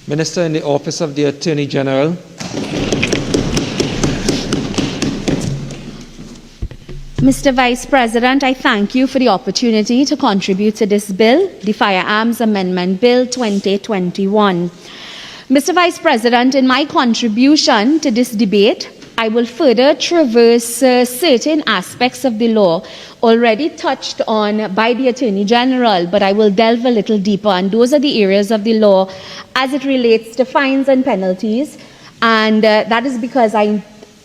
Minister in the Office of the Attorney General. Mr. Vice President, I thank you for the opportunity to contribute to this bill, the Firearms Amendment Bill 2021. Mr. Vice President, in my contribution to this debate, I will further traverse certain aspects of the law already touched on by the Attorney General, but I will delve a little deeper, and those are the areas of the law as it relates to fines and penalties, and that is because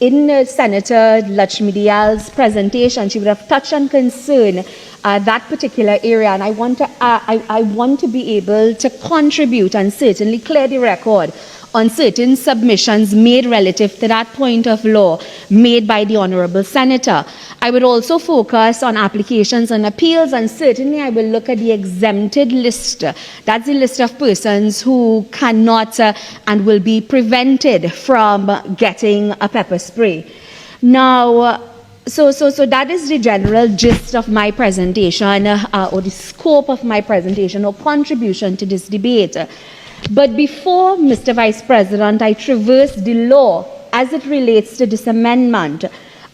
in Senator Lakshmi Dayal's presentation, she would have touched on concern that particular area, and I want to be able to contribute and certainly clear the record on certain submissions made relative to that point of law made by the Honourable Senator. I would also focus on applications and appeals, and certainly I will look at the exempted list. That's the list of persons who cannot and will be prevented from getting a pepper spray. Now, so that is the general gist of my presentation, or the scope of my presentation or contribution to this debate. But before, Mr. Vice President, I traverse the law as it relates to this amendment,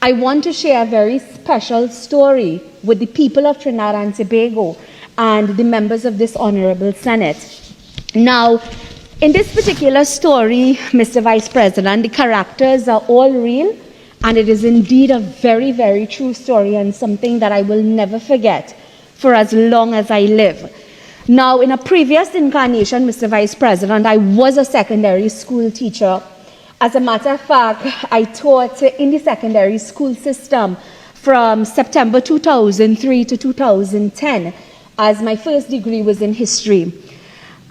I want to share a very special story with the people of Trinidad and Tobago and the members of this Honourable Senate. Now, in this particular story, Mr. Vice President, the characters are all real, and it is indeed a very, very true story and something that I will never forget for as long as I live. Now, in a previous incarnation, Mr. Vice President, I was a secondary school teacher. As a matter of fact, I taught in the secondary school system from September 2003 to 2010, as my first degree was in history.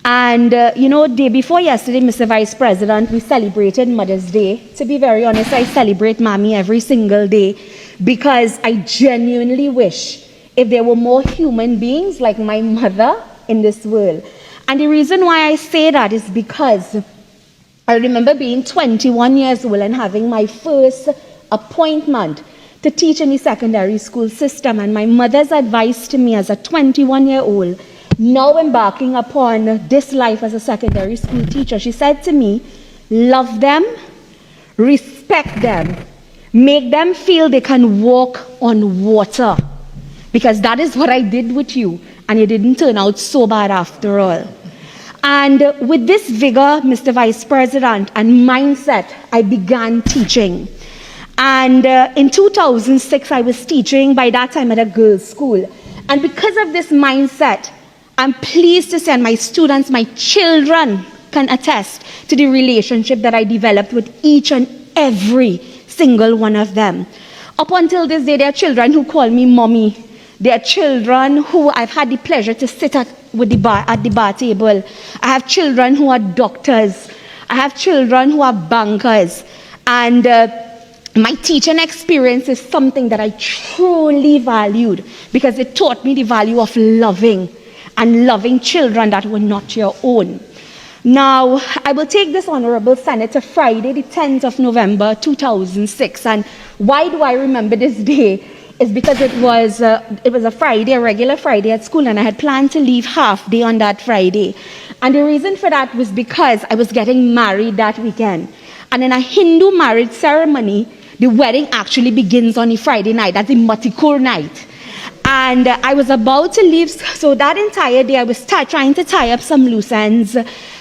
And, day before yesterday, Mr. Vice President, we celebrated Mother's Day. To be very honest, I celebrate Mommy every single day because I genuinely wish if there were more human beings like my mother in this world. And the reason why I say that is because I remember being 21 years old and having my first appointment to teach in the secondary school system, and my mother's advice to me as a 21-year-old, now embarking upon this life as a secondary school teacher, she said to me, love them, respect them, make them feel they can walk on water, because that is what I did with you, and it didn't turn out so bad after all. And with this vigor, Mr. Vice President, and mindset, I began teaching. And in 2006, I was teaching by that time at a girls' school. And because of this mindset, I'm pleased to say, and my students, my children can attest to the relationship that I developed with each and every single one of them. Up until this day, there are children who call me mommy. There are children who I've had the pleasure to sit at the bar table. I have children who are doctors. I have children who are bankers. And my teaching experience is something that I truly valued because it taught me the value of loving and loving children that were not your own. Now, I will take this Honourable Senate to Friday, the 10th of November, 2006. And why do I remember this day? Is because it was a Friday, a regular Friday at school, and I had planned to leave half day on that Friday. And the reason for that was because I was getting married that weekend. And in a Hindu marriage ceremony, the wedding actually begins on a Friday night. That's the Matikur night. And I was about to leave, so that entire day I was trying to tie up some loose ends,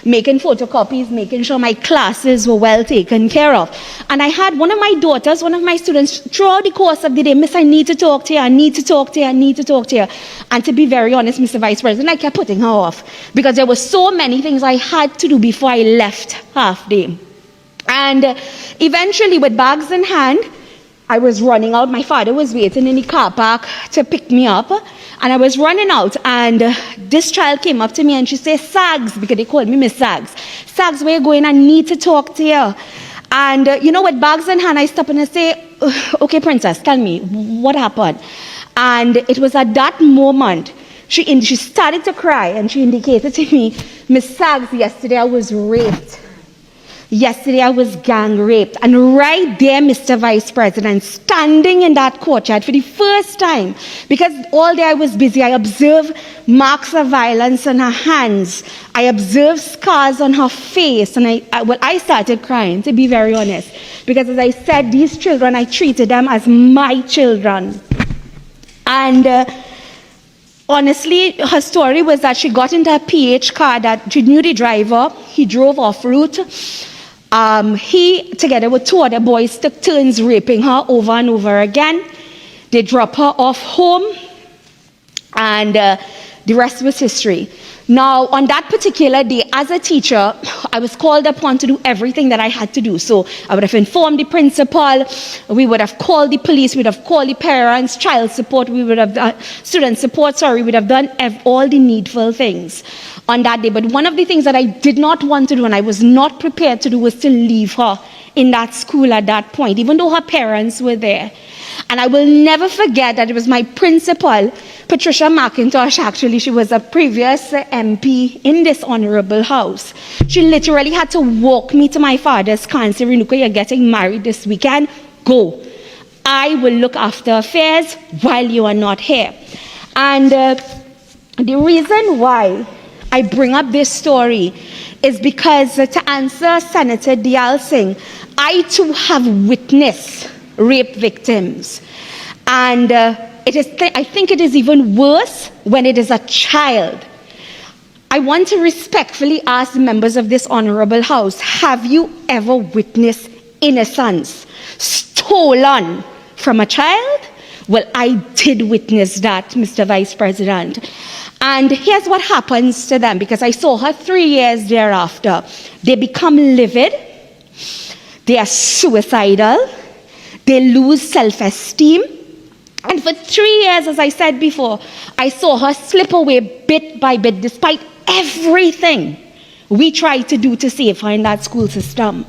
making photocopies, making sure my classes were well taken care of. And I had one of my daughters, one of my students, throughout the course of the day, Miss, I need to talk to you, I need to talk to you, I need to talk to you. And to be very honest, Mr. Vice President, I kept putting her off because there were so many things I had to do before I left half day. And eventually, with bags in hand, I was running out. My father was waiting in the car park to pick me up, and I was running out, and this child came up to me and she said, Sags, because they called me Miss Sags. Sags, where you going? I need to talk to you. And with bags in hand, I stop and I say, okay, princess, tell me, what happened? And it was at that moment, she started to cry, and she indicated to me, Miss Sags, yesterday I was raped. Yesterday I was gang raped. And right there, Mr. Vice President, standing in that courtyard for the first time, because all day I was busy, I observed marks of violence on her hands. I observed scars on her face. And I started crying, to be very honest. Because as I said, these children, I treated them as my children. And honestly, her story was that she got into a PH car that she knew the driver. He drove off route. He, together with two other boys, took turns raping her over and over again. They dropped her off home, and the rest was history. Now, on that particular day, as a teacher, I was called upon to do everything that I had to do. So I would have informed the principal, we would have called the police, we would have called the parents, child support, we would have done student support, we would have done all the needful things on that day. But one of the things that I did not want to do and I was not prepared to do was to leave her in that school at that point, even though her parents were there. And I will never forget that it was my principal, Patricia McIntosh, actually. She was a previous MP in this honorable house. She literally had to walk me to my father's car and say, Renuka, you're getting married this weekend. Go. I will look after affairs while you are not here. And the reason why I bring up this story is because to answer Senator Diyal Singh, I too have witnessed rape victims. And I think it is even worse when it is a child. I want to respectfully ask the members of this honorable house, have you ever witnessed innocence stolen from a child? Well, I did witness that, Mr. Vice President. And here's what happens to them, because I saw her 3 years thereafter. They become livid, they are suicidal, they lose self-esteem. And for 3 years, as I said before, I saw her slip away bit by bit, despite everything we tried to do to save her in that school system.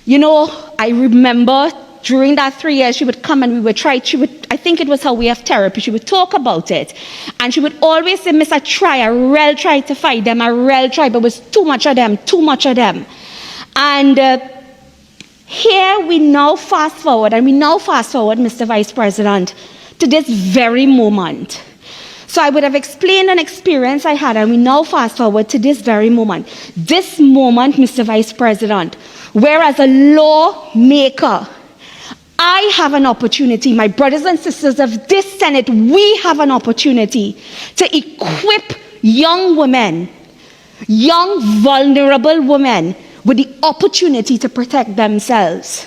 You know, I remember during that 3 years, she would come and we would try, I think it was her way of therapy, she would talk about it. And she would always say, Miss, I real try to fight them, I real try, but it was too much of them. And here we now fast forward, Mr. Vice President, to this very moment. So I would have explained an experience I had, and we now fast forward to this very moment. This moment, Mr. Vice President, where as a lawmaker, I have an opportunity, my brothers and sisters of this Senate, we have an opportunity to equip young women, young vulnerable women, with the opportunity to protect themselves.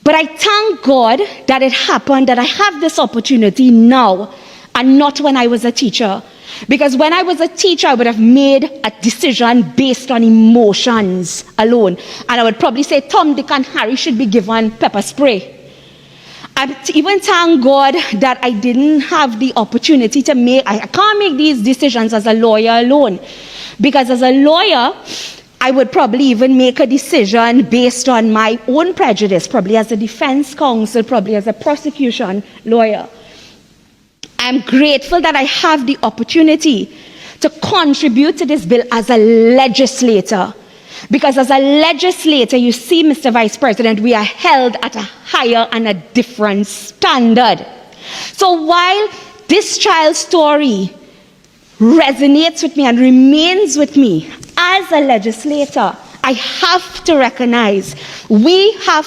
But I thank God that it happened, that I have this opportunity now, and not when I was a teacher. Because when I was a teacher, I would have made a decision based on emotions alone. And I would probably say, Tom, Dick, and Harry should be given pepper spray. I even thank God that I didn't have the opportunity to I can't make these decisions as a lawyer alone. Because as a lawyer, I would probably even make a decision based on my own prejudice, probably as a defense counsel, probably as a prosecution lawyer. I'm grateful that I have the opportunity to contribute to this bill as a legislator. Because as a legislator, you see, Mr. Vice President, we are held at a higher and a different standard. So while this child's story resonates with me and remains with me as a legislator, I have to recognize, we have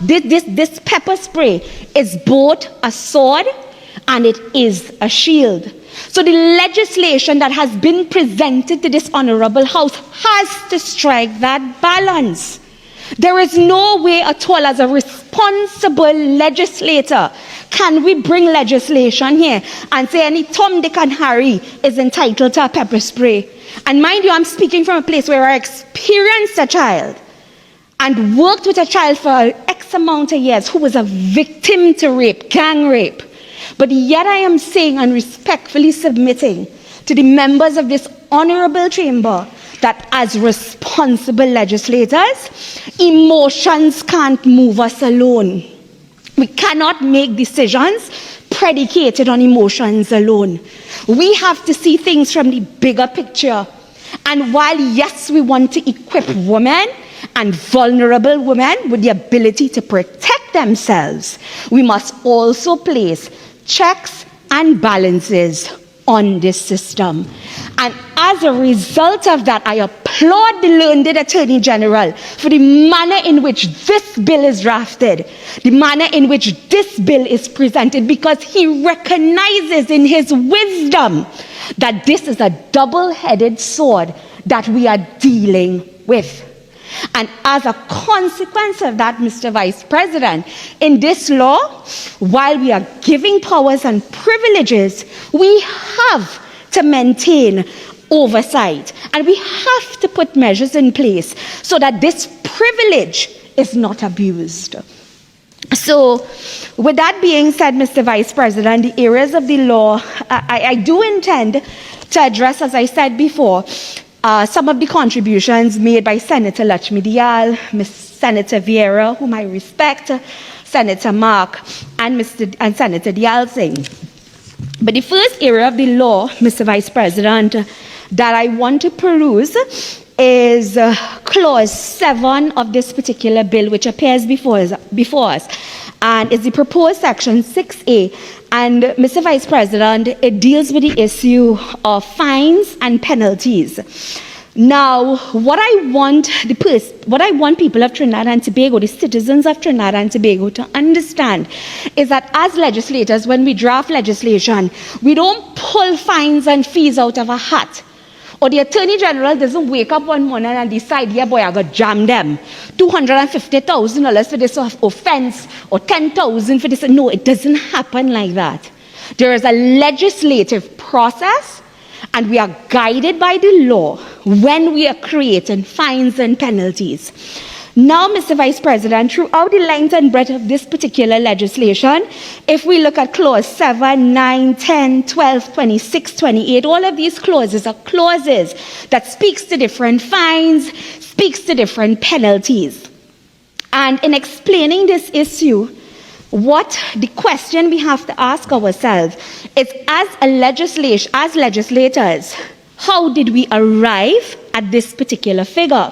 this pepper spray is both a sword and it is a shield. So the legislation that has been presented to this honorable house has to strike that balance. There is no way at all, as a responsible legislator, can we bring legislation here and say any Tom, Dick, and Harry is entitled to a pepper spray. And mind you, I'm speaking from a place where I experienced a child and worked with a child for X amount of years who was a victim to rape, gang rape. But yet I am saying and respectfully submitting to the members of this honorable chamber that as responsible legislators, emotions can't move us alone. We cannot make decisions predicated on emotions alone. We have to see things from the bigger picture. And while, yes, we want to equip women and vulnerable women with the ability to protect themselves, we must also place checks and balances on this system. And as a result of that, I applaud the learned Attorney General for the manner in which this bill is drafted, the manner in which this bill is presented, because he recognizes in his wisdom that this is a double-headed sword that we are dealing with. And as a consequence of that, Mr. Vice President, in this law, while we are giving powers and privileges, we have to maintain oversight. And we have to put measures in place so that this privilege is not abused. So, with that being said, Mr. Vice President, the areas of the law, I do intend to address, as I said before, some of the contributions made by Senator Lakshmi Dayal, Senator Vieira, whom I respect, Senator Mark, and Senator Dayal Singh. But the first area of the law, Mr. Vice President, that I want to peruse is Clause 7 of this particular bill, which appears before us, and is the proposed Section 6A. And, Mr. Vice President, it deals with the issue of fines and penalties. Now, what I want people of Trinidad and Tobago, the citizens of Trinidad and Tobago, to understand is that as legislators, when we draft legislation, we don't pull fines and fees out of a hat. Or the Attorney General doesn't wake up one morning and decide, yeah, boy, I got to jam them. $250,000 for this offense, or $10,000 for this. No, it doesn't happen like that. There is a legislative process, and we are guided by the law when we are creating fines and penalties. Now, Mr. Vice President, throughout the length and breadth of this particular legislation, if we look at Clause 7, 9, 10, 12, 26, 28, all of these clauses are clauses that speaks to different fines, speaks to different penalties. And in explaining this issue, what the question we have to ask ourselves is, as legislators, how did we arrive at this particular figure?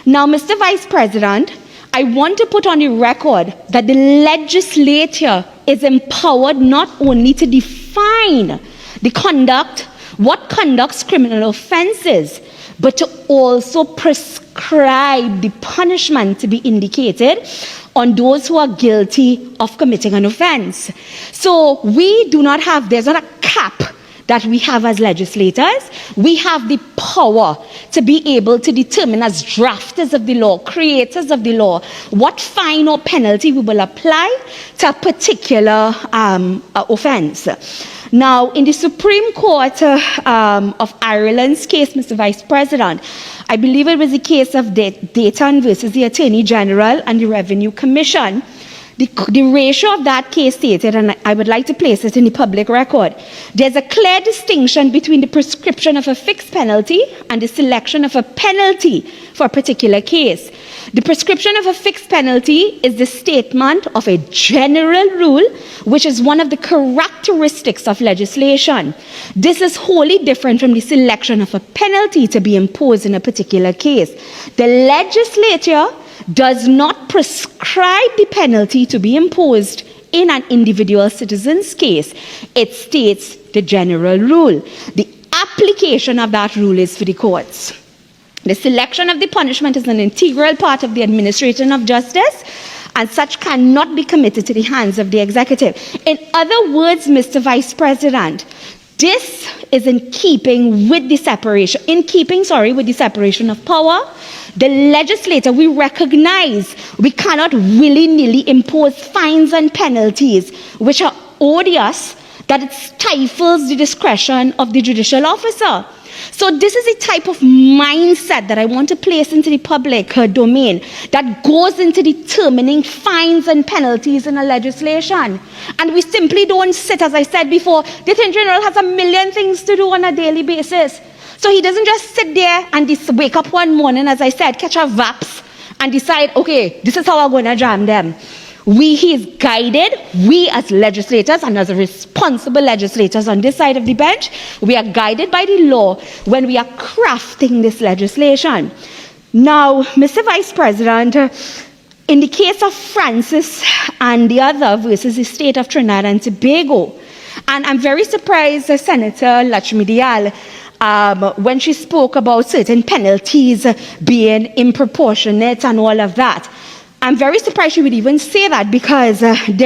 Now, Mr. Vice President, I want to put on the record that the legislature is empowered not only to define the conduct, what conducts criminal offenses, but to also prescribe the punishment to be indicated on those who are guilty of committing an offense. So there's not a cap that we have as legislators. We have the power to be able to determine, as drafters of the law, creators of the law, what fine or penalty we will apply to a particular offense. Now, in the Supreme Court of Ireland's case, Mr. Vice President, I believe it was the case of Dayton versus the Attorney General and the Revenue Commission. The ratio of that case stated, and I would like to place it in the public record, there's a clear distinction between the prescription of a fixed penalty and the selection of a penalty for a particular case. The prescription of a fixed penalty is the statement of a general rule, which is one of the characteristics of legislation. This is wholly different from the selection of a penalty to be imposed in a particular case. The legislature does not prescribe the penalty to be imposed in an individual citizen's case. It states the general rule. The application of that rule is for the courts. The selection of the punishment is an integral part of the administration of justice, and such cannot be committed to the hands of the executive. In other words, Mr. Vice President, this is in keeping with the separation of power. The legislator, we recognize we cannot willy-nilly impose fines and penalties which are odious, that it stifles the discretion of the judicial officer. So this is a type of mindset that I want to place into the public domain that goes into determining fines and penalties in a legislation. And we simply don't sit, as I said before, the Attorney General has a million things to do on a daily basis. So he doesn't just sit there and wake up one morning, as I said, catch a VAPS and decide, okay, this is how I'm going to jam them. He is guided, we as legislators and as responsible legislators on this side of the bench, we are guided by the law when we are crafting this legislation. Now, Mr. Vice President, in the case of Francis and the other versus the state of Trinidad and Tobago, and I'm very surprised that Senator Lakshmi Dayal, when she spoke about certain penalties being improportionate and all of that, I'm very surprised she would even say that, because in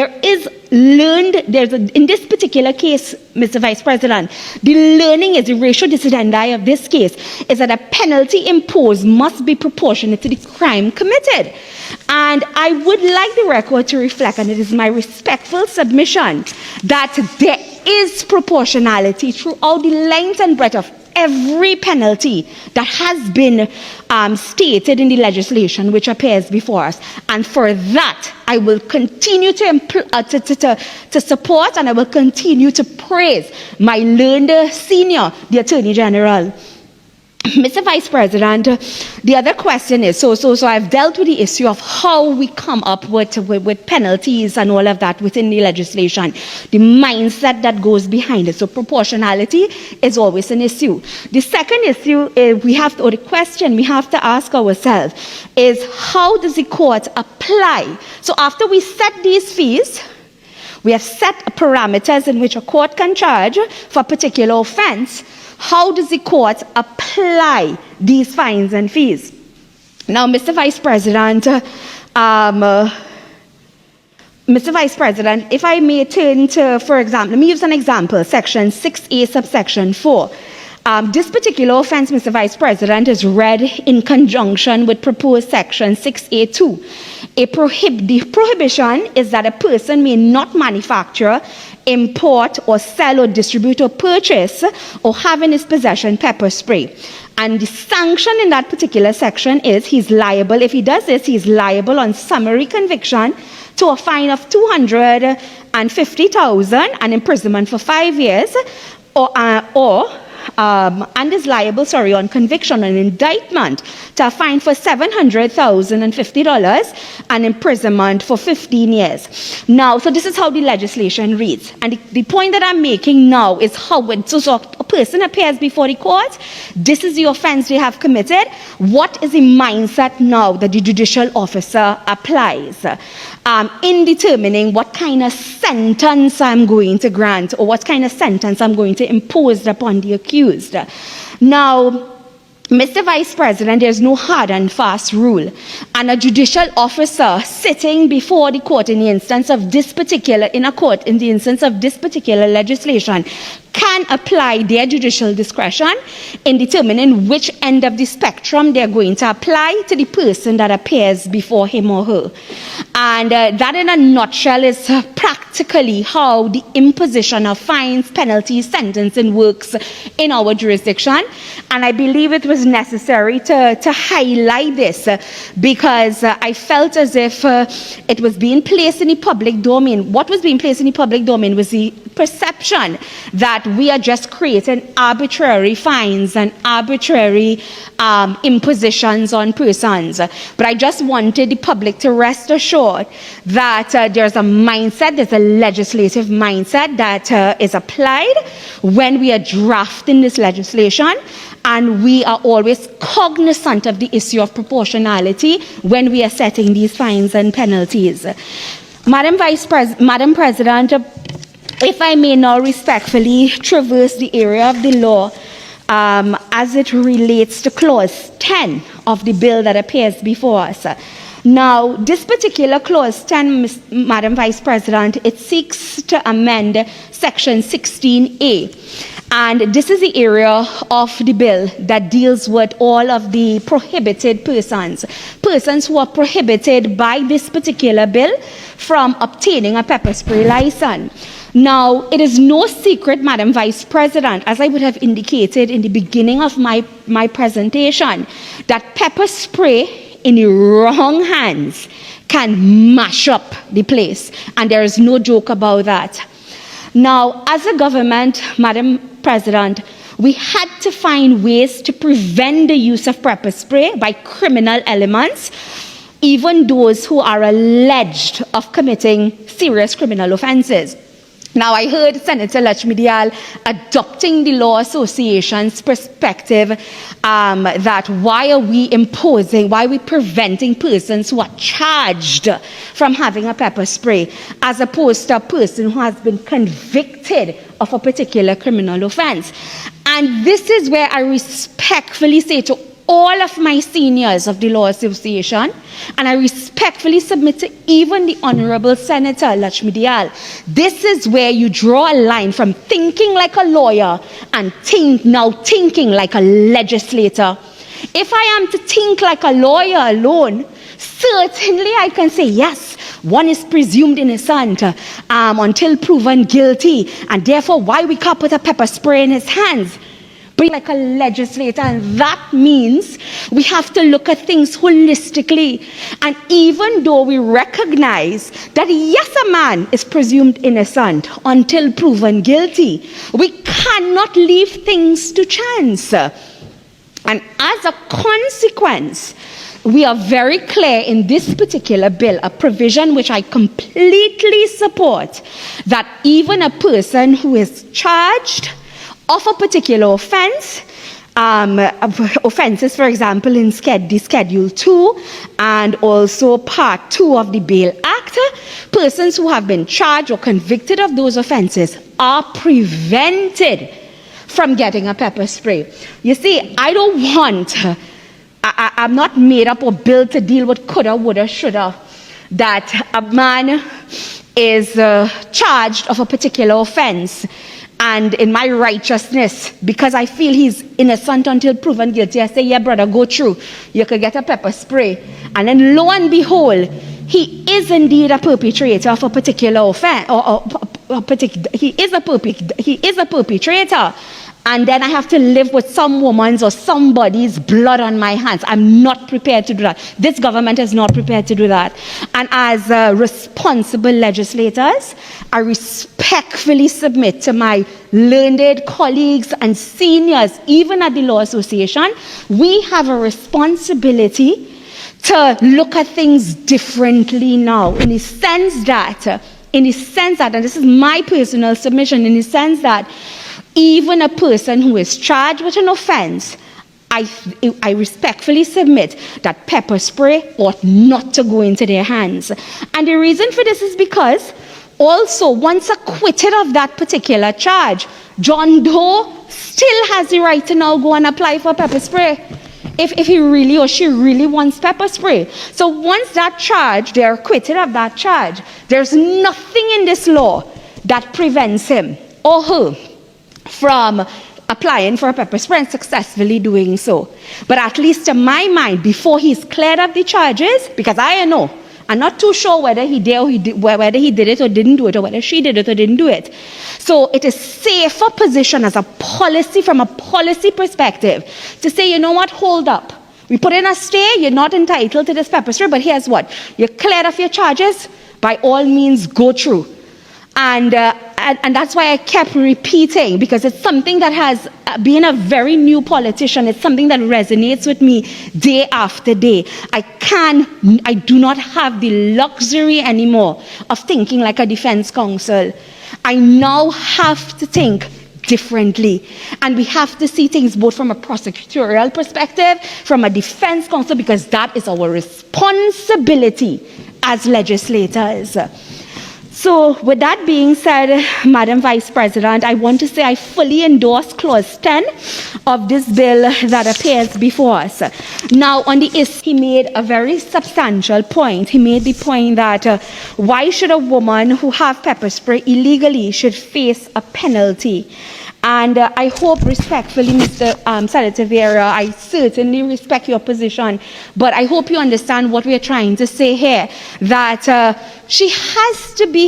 this particular case, Mr. Vice President, the learning is the ratio decidendi of this case is that a penalty imposed must be proportionate to the crime committed. And I would like the record to reflect, and it is my respectful submission, that there is proportionality throughout the length and breadth of every penalty that has been stated in the legislation which appears before us. And for that, I will continue to support, and I will continue to praise my learned senior, the Attorney General. Mr. Vice President, the other question is, so I've dealt with the issue of how we come up with penalties and all of that within the legislation, the mindset that goes behind it. So proportionality is always an issue. The second issue is the question we have to ask ourselves is, how does the court apply? So after we set these fees, we have set parameters in which a court can charge for a particular offense. How does the court apply these fines and fees? Now, Mr. Vice President, if I may turn to, for example, let me use an example, Section 6A, subsection 4. This particular offense, Mr. Vice President, is read in conjunction with proposed Section 6A2. The prohibition is that a person may not manufacture, import, or sell, or distribute, or purchase, or have in his possession pepper spray. And the sanction in that particular section is he's liable. If he does this, he's liable on summary conviction to a fine of $250,000 and imprisonment for 5 years, and is liable, on conviction and indictment to a fine for $700,000 and $50 and imprisonment for 15 years. Now, so this is how the legislation reads. And the point that I'm making now is how when a person appears before the court, this is the offense they have committed. What is the mindset now that the judicial officer applies in determining what kind of sentence I'm going to grant or what kind of sentence I'm going to impose upon the accused? Now, Mr. Vice President, there's no hard and fast rule. And a judicial officer sitting before the court in the instance of this particular legislation can apply their judicial discretion in determining which end of the spectrum they're going to apply to the person that appears before him or her. And that in a nutshell is practically how the imposition of fines, penalties, sentencing works in our jurisdiction. And I believe it was necessary to highlight this because I felt as if it was being placed in the public domain. What was being placed in the public domain was the perception that we are just creating arbitrary fines and arbitrary impositions on persons. But I just wanted the public to rest assured that there's a mindset, there's a legislative mindset that is applied when we are drafting this legislation, and we are always cognizant of the issue of proportionality when we are setting these fines and penalties. Madam President, if I may now respectfully traverse the area of the law as it relates to Clause 10 of the bill that appears before us. Now, this particular Clause 10, Madam Vice President, it seeks to amend Section 16A. And this is the area of the bill that deals with all of the prohibited persons who are prohibited by this particular bill from obtaining a pepper spray license. Now, it is no secret, Madam Vice President, as I would have indicated in the beginning of my presentation, that pepper spray in the wrong hands can mash up the place. And there is no joke about that. Now, as a government, Madam President, we had to find ways to prevent the use of pepper spray by criminal elements even those who are alleged of committing serious criminal offenses. Now, I heard Senator Lakshmi Dayal adopting the Law Association's perspective that why are we preventing persons who are charged from having a pepper spray as opposed to a person who has been convicted of a particular criminal offense. And this is where I respectfully say to all of my seniors of the Law Association, and I respectfully submit to even the Honorable Senator Lakshmi Dayal, this is where you draw a line from thinking like a lawyer and now thinking like a legislator. If I am to think like a lawyer alone, certainly I can say, yes, one is presumed innocent until proven guilty, and therefore why we can't put a pepper spray in his hands. But like a legislator, and that means we have to look at things holistically. And even though we recognize that yes, a man is presumed innocent until proven guilty, we cannot leave things to chance. And as a consequence, we are very clear in this particular bill, a provision which I completely support, that even a person who is charged of a particular offense, offenses, for example, in the Schedule 2 and also Part 2 of the Bail Act, persons who have been charged or convicted of those offenses are prevented from getting a pepper spray. You see, I don't want, I'm not made up or built to deal with coulda, woulda, shoulda, that a man is charged of a particular offense, and in my righteousness, because I feel he's innocent until proven guilty, I say, yeah, brother, go through. You could get a pepper spray. And then lo and behold, he is indeed a perpetrator of a particular offense, he is a perpetrator. And then I have to live with some woman's or somebody's blood on my hands. I'm not prepared to do that. This government is not prepared to do that. And as responsible legislators, I respectfully submit to my learned colleagues and seniors, even at the Law Association, we have a responsibility to look at things differently now, in the sense that, and this is my personal submission, in the sense that even a person who is charged with an offense, I respectfully submit that pepper spray ought not to go into their hands. And the reason for this is because also, once acquitted of that particular charge, John Doe still has the right to now go and apply for pepper spray if he really or she really wants pepper spray. So once that charge, they're acquitted of that charge, there's nothing in this law that prevents him or her from applying for a pepper spray and successfully doing so. But at least to my mind, before he's cleared of the charges, because I know, I'm not too sure whether he did it or didn't do it, or whether she did it or didn't do it. So it is safer position as a policy, from a policy perspective, to say, you know what, hold up. We put in a stay, you're not entitled to this pepper spray, but here's what, you're cleared of your charges, by all means go through. And that's why I kept repeating, because it's something that has, being a very new politician, it's something that resonates with me day after day. I do not have the luxury anymore of thinking like a defense counsel. I now have to think differently. And we have to see things both from a prosecutorial perspective, from a defense counsel, because that is our responsibility as legislators. So with that being said, Madam Vice President, I want to say I fully endorse Clause 10 of this bill that appears before us. Now, on the issue, he made a very substantial point. He made the point that why should a woman who have pepper spray illegally should face a penalty? And I hope respectfully, Mr. Senator Vera, I certainly respect your position, but I hope you understand what we are trying to say here, that she has to be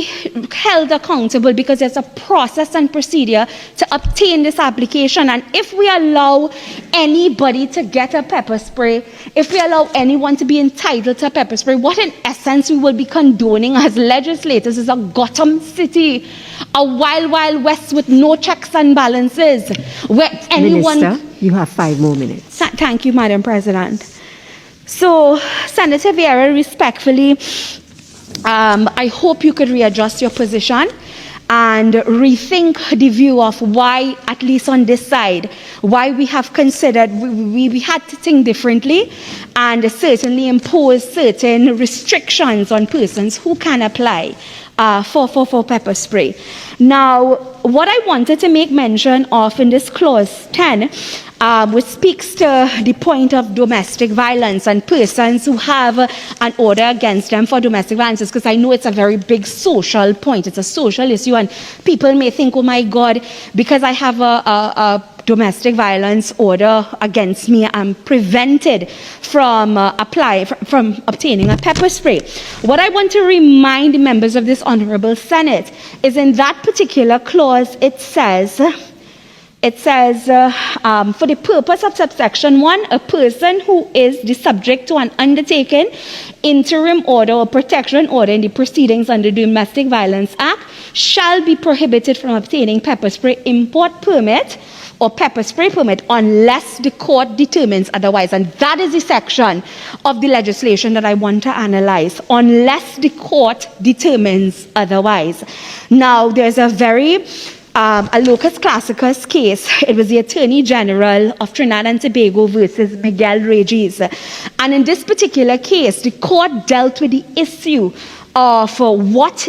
held accountable because there's a process and procedure to obtain this application. And if we allow anybody to get a pepper spray, if we allow anyone to be entitled to a pepper spray, what in essence we will be condoning as legislators is a Gotham City, a wild, wild west with no checks and balances, where anyone... Minister, you have 5 more minutes. Thank you, Madam President. So, Senator Vieira, respectfully, I hope you could readjust your position and rethink the view of why, at least on this side, why we have considered, we had to think differently and certainly impose certain restrictions on persons who can apply for pepper spray. Now, what I wanted to make mention of in this clause 10, which speaks to the point of domestic violence and persons who have an order against them for domestic violence, because I know it's a very big social point. It's a social issue, and people may think, oh my God, because I have a domestic violence order against me, I'm prevented from obtaining a pepper spray. What I want to remind the members of this Honorable Senate is in that particular clause, it says, for the purpose of subsection 1, a person who is the subject to an undertaken interim order or protection order in the proceedings under the Domestic Violence Act shall be prohibited from obtaining pepper spray import permit or pepper spray permit unless the court determines otherwise. And that is the section of the legislation that I want to analyze, unless the court determines otherwise. Now, there's a very a locus classicus case. It was the Attorney General of Trinidad and Tobago versus Miguel Regis. And in this particular case, the court dealt with the issue of what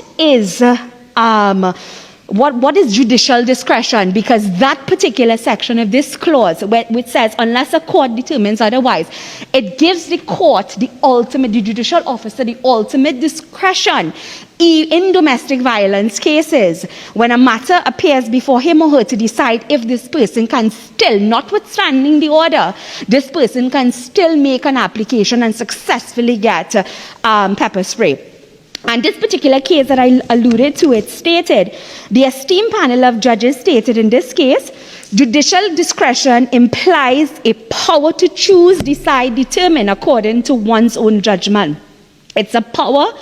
is judicial discretion, because that particular section of this clause, which says unless a court determines otherwise, it gives the court the judicial officer the ultimate discretion in domestic violence cases when a matter appears before him or her to decide if this person can still, notwithstanding the order, this person can still make an application and successfully get pepper spray. And this particular case that I alluded to, it stated, the esteemed panel of judges stated in this case, judicial discretion implies a power to choose, decide, determine according to one's own judgment. It's a power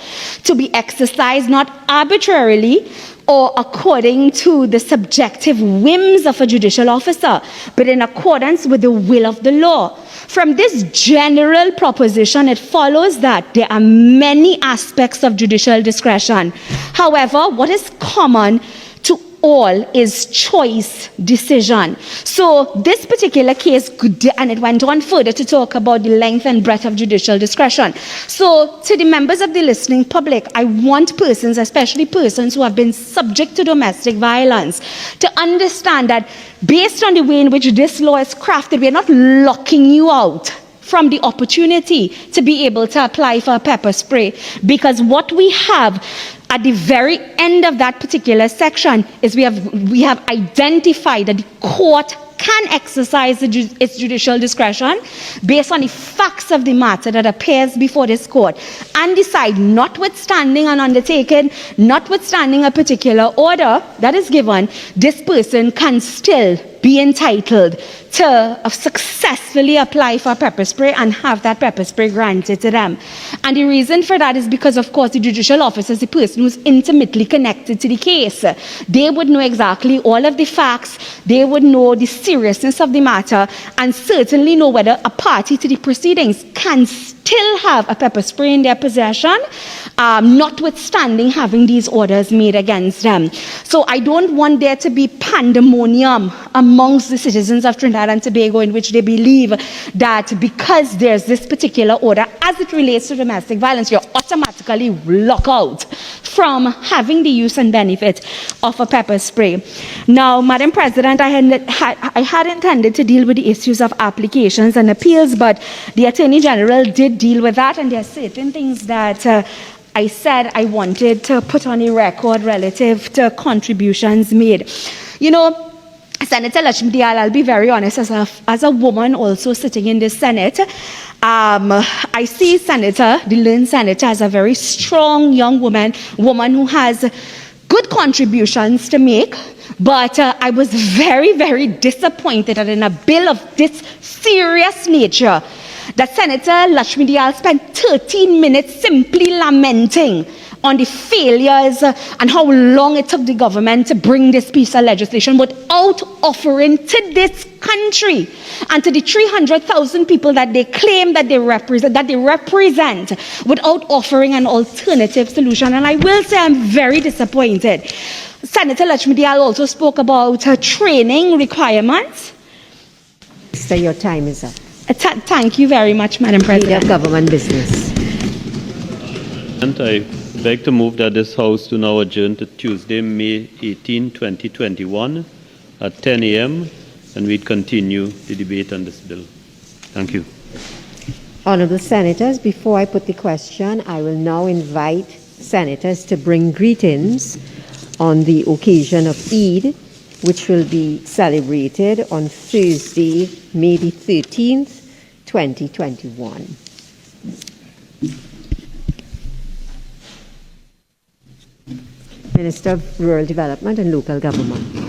to be exercised not arbitrarily or according to the subjective whims of a judicial officer, but in accordance with the will of the law. From this general proposition, it follows that there are many aspects of judicial discretion. However, what is common to all is choice decision. So this particular case, and it went on further to talk about the length and breadth of judicial discretion. So to the members of the listening public, I want persons, especially persons who have been subject to domestic violence, to understand that based on the way in which this law is crafted, we are not locking you out from the opportunity to be able to apply for a pepper spray, because what we have at the very end of that particular section is we have identified that the court can exercise its judicial discretion based on the facts of the matter that appears before this court and decide, notwithstanding an undertaking, notwithstanding a particular order that is given, this person can still be entitled to successfully apply for pepper spray and have that pepper spray granted to them. And the reason for that is because, of course, the judicial officer is the person who's intimately connected to the case. They would know exactly all of the facts, they would know the seriousness of the matter, and certainly know whether a party to the proceedings can still have a pepper spray in their possession, notwithstanding having these orders made against them. So I don't want there to be pandemonium amongst the citizens of Trinidad and Tobago in which they believe that because there's this particular order as it relates to domestic violence, you're automatically locked out from having the use and benefit of a pepper spray. Now, Madam President, I had intended to deal with the issues of applications and appeals, but the Attorney General did deal with that, and there are certain things that I said I wanted to put on a record relative to contributions made. You know, Senator Lakshmi Dayal, I'll be very honest, as a woman also sitting in the Senate, I see the learned senator as a very strong young woman who has good contributions to make, but I was very, very disappointed that in a bill of this serious nature, that Senator Lakshmi Dayal spent 13 minutes simply lamenting on the failures and how long it took the government to bring this piece of legislation without offering to this country and to the 300,000 people that they claim that they represent without offering an alternative solution. And I will say I'm very disappointed. Senator Lakshmi Dayal also spoke about training requirements. Minister, your time is up. Thank you very much, Madam President. Leader of Government Business. And I beg to move that this House do now adjourn to Tuesday, May 18, 2021 at 10 a.m. and we continue the debate on this bill. Thank you. Honourable Senators, before I put the question, I will now invite Senators to bring greetings on the occasion of Eid, which will be celebrated on Thursday, May the 13th, 2021. Minister of Rural Development and Local Government.